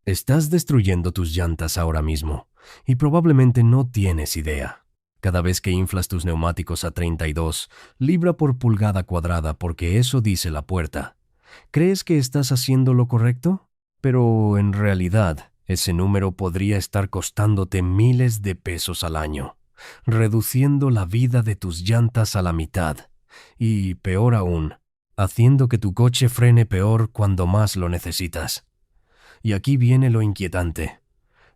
Estás destruyendo tus llantas ahora mismo y probablemente no tienes idea. Cada vez que inflas tus neumáticos a 32 libra por pulgada cuadrada, porque eso dice la puerta, ¿crees que estás haciendo lo correcto? Pero en realidad, ese número podría estar costándote miles de pesos al año, reduciendo la vida de tus llantas a la mitad y, peor aún, haciendo que tu coche frene peor cuando más lo necesitas. Y aquí viene lo inquietante.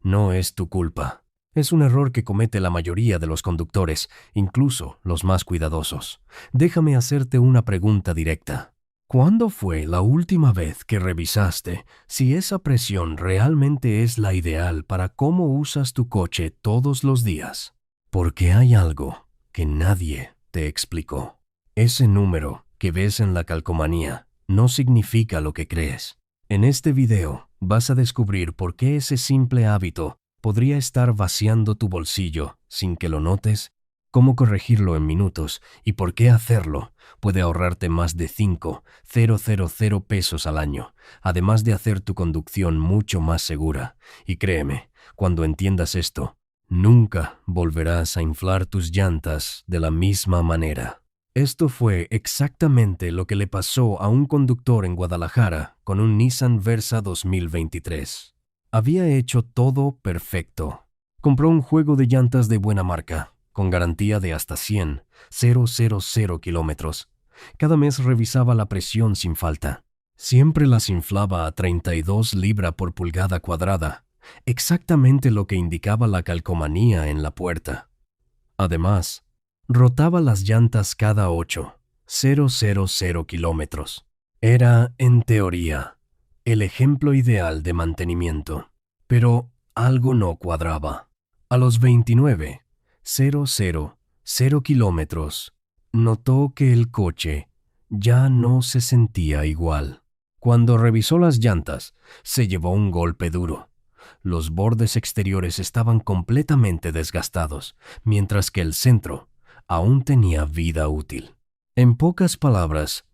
No es tu culpa. Es un error que comete la mayoría de los conductores, incluso los más cuidadosos. Déjame hacerte una pregunta directa. ¿Cuándo fue la última vez que revisaste si esa presión realmente es la ideal para cómo usas tu coche todos los días? Porque hay algo que nadie te explicó. Ese número que ves en la calcomanía no significa lo que crees. En este video vas a descubrir por qué ese simple hábito podría estar vaciando tu bolsillo sin que lo notes, cómo corregirlo en minutos y por qué hacerlo puede ahorrarte más de 5,000 pesos al año, además de hacer tu conducción mucho más segura. Y créeme, cuando entiendas esto, nunca volverás a inflar tus llantas de la misma manera. Esto fue exactamente lo que le pasó a un conductor en Guadalajara con un Nissan Versa 2023. Había hecho todo perfecto. Compró un juego de llantas de buena marca, con garantía de hasta 100,000 kilómetros. Cada mes revisaba la presión sin falta. Siempre las inflaba a 32 libra por pulgada cuadrada, exactamente lo que indicaba la calcomanía en la puerta. Además, rotaba las llantas cada 8,000 kilómetros. Era, en teoría, el ejemplo ideal de mantenimiento. Pero algo no cuadraba. A los 29,000 kilómetros, notó que el coche ya no se sentía igual. Cuando revisó las llantas, se llevó un golpe duro. Los bordes exteriores estaban completamente desgastados, mientras que el centro aún tenía vida útil. En pocas palabras,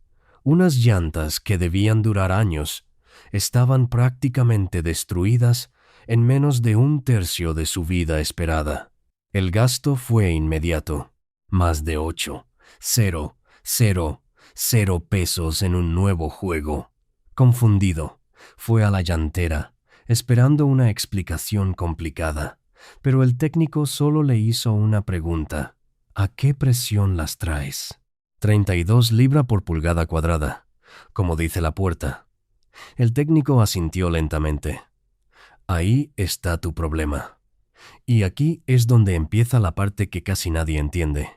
unas llantas que debían durar años estaban prácticamente destruidas en menos de un tercio de su vida esperada. El gasto fue inmediato, más de 8,000 pesos en un nuevo juego. Confundido, fue a la llantera, esperando una explicación complicada, pero el técnico solo le hizo una pregunta. ¿A qué presión las traes? 32 libra por pulgada cuadrada, como dice la puerta. El técnico asintió lentamente. Ahí está tu problema. Y aquí es donde empieza la parte que casi nadie entiende,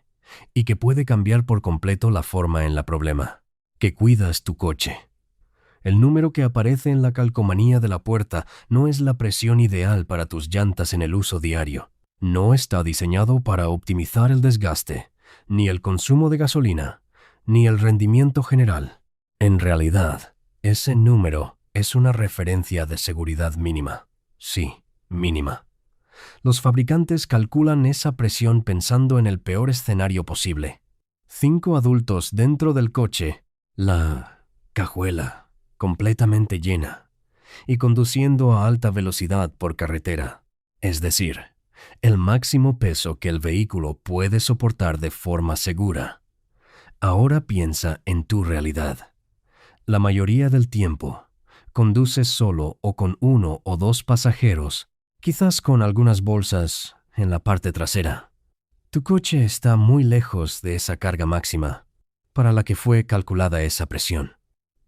y que puede cambiar por completo la forma en la problema. Que cuidas tu coche. El número que aparece en la calcomanía de la puerta no es la presión ideal para tus llantas en el uso diario. No está diseñado para optimizar el desgaste, ni el consumo de gasolina, ni el rendimiento general. En realidad, ese número es una referencia de seguridad mínima. Sí, mínima. Los fabricantes calculan esa presión pensando en el peor escenario posible. 5 adultos dentro del coche, la cajuela completamente llena, y conduciendo a alta velocidad por carretera. Es decir, el máximo peso que el vehículo puede soportar de forma segura. Ahora piensa en tu realidad. La mayoría del tiempo, conduces solo o con 1 o 2 pasajeros, quizás con algunas bolsas en la parte trasera. Tu coche está muy lejos de esa carga máxima para la que fue calculada esa presión.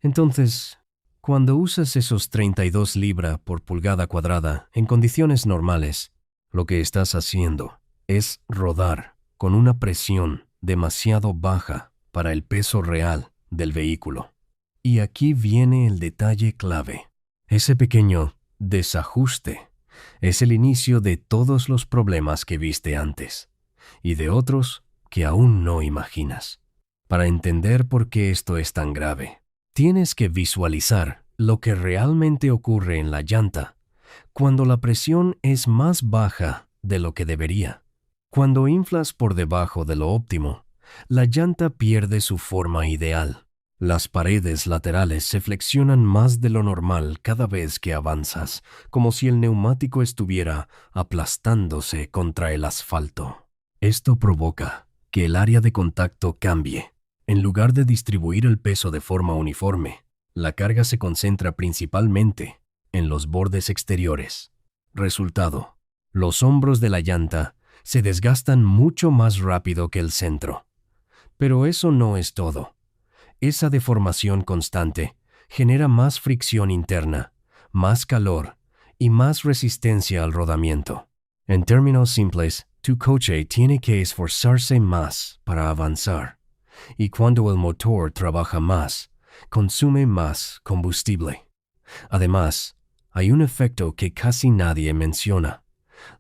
Entonces, cuando usas esos 32 libra por pulgada cuadrada en condiciones normales, lo que estás haciendo es rodar con una presión demasiado baja para el peso real del vehículo. Y aquí viene el detalle clave. Ese pequeño desajuste es el inicio de todos los problemas que viste antes y de otros que aún no imaginas. Para entender por qué esto es tan grave, tienes que visualizar lo que realmente ocurre en la llanta cuando la presión es más baja de lo que debería. Cuando inflas por debajo de lo óptimo, la llanta pierde su forma ideal. Las paredes laterales se flexionan más de lo normal cada vez que avanzas, como si el neumático estuviera aplastándose contra el asfalto. Esto provoca que el área de contacto cambie. En lugar de distribuir el peso de forma uniforme, la carga se concentra principalmente en los bordes exteriores. Resultado: los hombros de la llanta se desgastan mucho más rápido que el centro. Pero eso no es todo. Esa deformación constante genera más fricción interna, más calor y más resistencia al rodamiento. En términos simples, tu coche tiene que esforzarse más para avanzar, y cuando el motor trabaja más, consume más combustible. Además, hay un efecto que casi nadie menciona: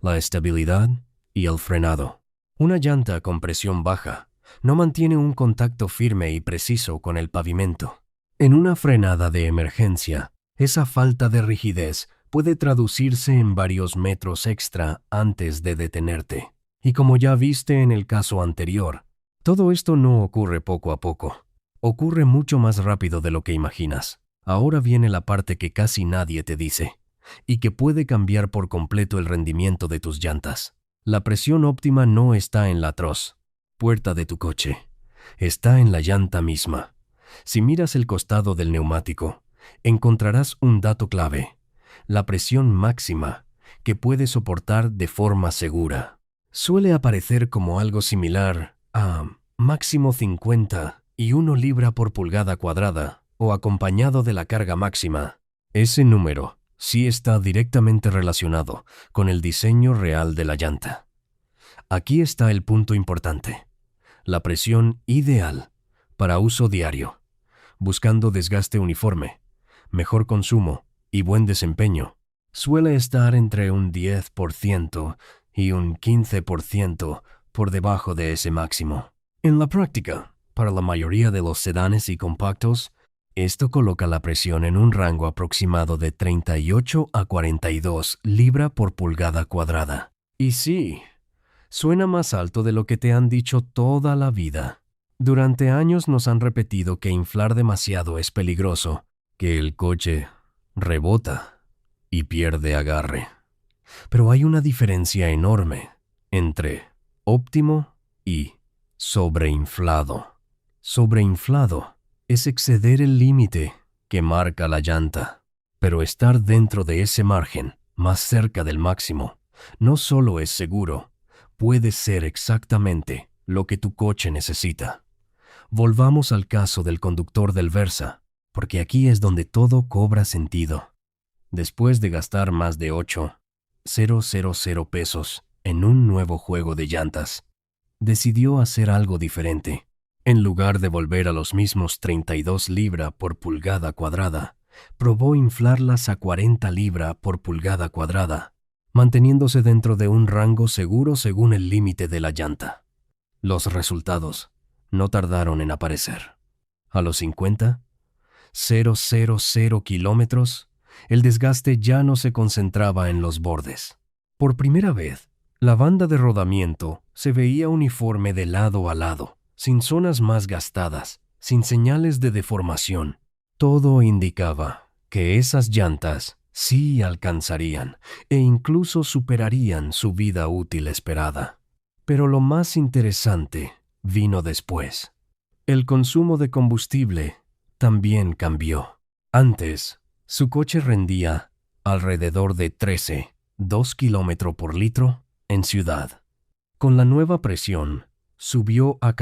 la estabilidad y el frenado. Una llanta con presión baja no mantiene un contacto firme y preciso con el pavimento. En una frenada de emergencia, esa falta de rigidez puede traducirse en varios metros extra antes de detenerte. Y como ya viste en el caso anterior, todo esto no ocurre poco a poco. Ocurre mucho más rápido de lo que imaginas. Ahora viene la parte que casi nadie te dice, y que puede cambiar por completo el rendimiento de tus llantas. La presión óptima no está en la puerta de tu coche. Está en la llanta misma. Si miras el costado del neumático, encontrarás un dato clave: la presión máxima que puede soportar de forma segura. Suele aparecer como algo similar a máximo 51 libra por pulgada cuadrada o acompañado de la carga máxima. Ese número sí está directamente relacionado con el diseño real de la llanta. Aquí está el punto importante: la presión ideal para uso diario, buscando desgaste uniforme, mejor consumo y buen desempeño, suele estar entre un 10% y un 15% por debajo de ese máximo. En la práctica, para la mayoría de los sedanes y compactos, esto coloca la presión en un rango aproximado de 38 a 42 libra por pulgada cuadrada. Y sí, suena más alto de lo que te han dicho toda la vida. Durante años nos han repetido que inflar demasiado es peligroso, que el coche rebota y pierde agarre. Pero hay una diferencia enorme entre óptimo y sobreinflado. Sobreinflado es exceder el límite que marca la llanta, pero estar dentro de ese margen, más cerca del máximo, no solo es seguro, puede ser exactamente lo que tu coche necesita. Volvamos al caso del conductor del Versa, porque aquí es donde todo cobra sentido. Después de gastar más de 8,000 pesos en un nuevo juego de llantas, decidió hacer algo diferente. En lugar de volver a los mismos 32 libra por pulgada cuadrada, probó inflarlas a 40 libra por pulgada cuadrada, manteniéndose dentro de un rango seguro según el límite de la llanta. Los resultados no tardaron en aparecer. A los 50,000 kilómetros, el desgaste ya no se concentraba en los bordes. Por primera vez, la banda de rodamiento se veía uniforme de lado a lado, sin zonas más gastadas, sin señales de deformación. Todo indicaba que esas llantas sí alcanzarían e incluso superarían su vida útil esperada. Pero lo más interesante vino después. El consumo de combustible también cambió. Antes, su coche rendía alrededor de 2 kilómetros por litro en ciudad. Con la nueva presión, subió a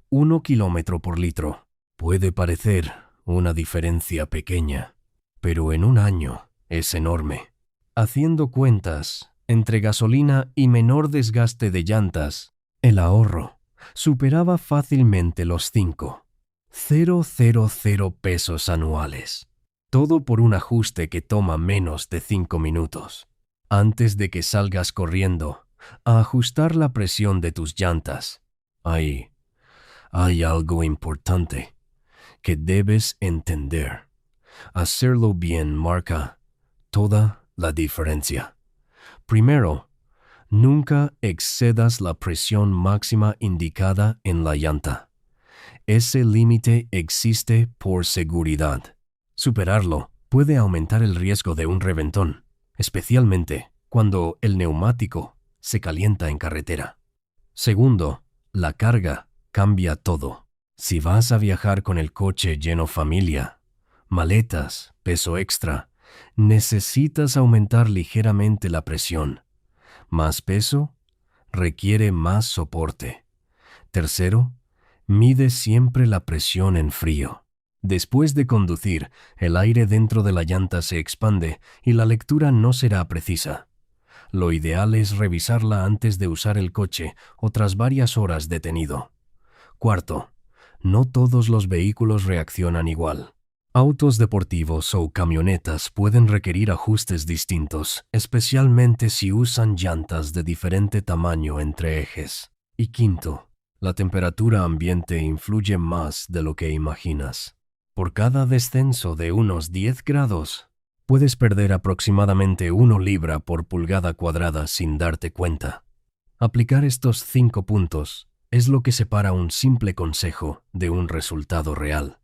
1 kilómetro por litro. Puede parecer una diferencia pequeña, pero en un año es enorme. Haciendo cuentas entre gasolina y menor desgaste de llantas, el ahorro superaba fácilmente los 5,000 pesos anuales. Todo por un ajuste que toma menos de 5 minutos. Antes de que salgas corriendo a ajustar la presión de tus llantas, hay algo importante que debes entender. Hacerlo bien marca toda la diferencia. Primero, nunca excedas la presión máxima indicada en la llanta. Ese límite existe por seguridad. Superarlo puede aumentar el riesgo de un reventón, especialmente cuando el neumático se calienta en carretera. Segundo, la carga cambia todo. Si vas a viajar con el coche lleno familia, maletas, peso extra, necesitas aumentar ligeramente la presión. Más peso requiere más soporte. Tercero, mide siempre la presión en frío. Después de conducir, el aire dentro de la llanta se expande y la lectura no será precisa. Lo ideal es revisarla antes de usar el coche o tras varias horas detenido. Cuarto, no todos los vehículos reaccionan igual. Autos deportivos o camionetas pueden requerir ajustes distintos, especialmente si usan llantas de diferente tamaño entre ejes. Y quinto, la temperatura ambiente influye más de lo que imaginas. Por cada descenso de unos 10 grados, puedes perder aproximadamente 1 libra por pulgada cuadrada sin darte cuenta. Aplicar estos 5 puntos es lo que separa un simple consejo de un resultado real.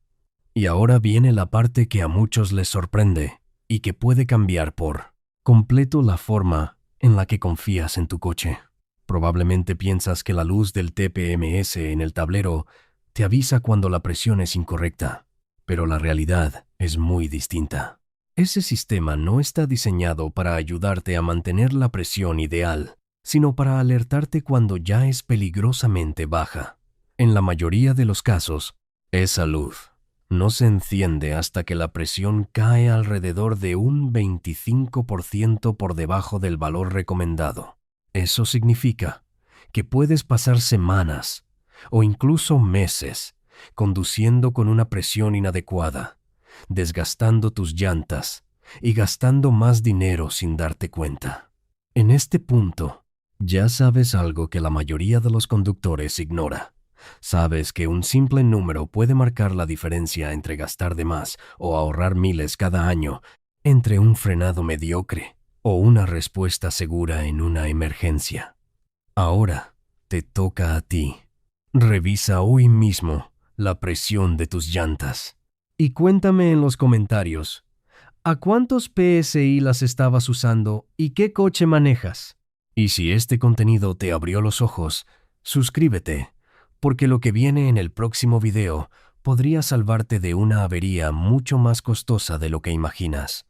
Y ahora viene la parte que a muchos les sorprende y que puede cambiar por completo la forma en la que confías en tu coche. Probablemente piensas que la luz del TPMS en el tablero te avisa cuando la presión es incorrecta, pero la realidad es muy distinta. Ese sistema no está diseñado para ayudarte a mantener la presión ideal, sino para alertarte cuando ya es peligrosamente baja. En la mayoría de los casos, esa luz no se enciende hasta que la presión cae alrededor de un 25% por debajo del valor recomendado. Eso significa que puedes pasar semanas o incluso meses conduciendo con una presión inadecuada, desgastando tus llantas y gastando más dinero sin darte cuenta. En este punto, ya sabes algo que la mayoría de los conductores ignora. Sabes que un simple número puede marcar la diferencia entre gastar de más o ahorrar miles cada año, entre un frenado mediocre o una respuesta segura en una emergencia. Ahora te toca a ti. Revisa hoy mismo la presión de tus llantas. Y cuéntame en los comentarios, ¿a cuántos PSI las estabas usando y qué coche manejas? Y si este contenido te abrió los ojos, suscríbete, porque lo que viene en el próximo video podría salvarte de una avería mucho más costosa de lo que imaginas.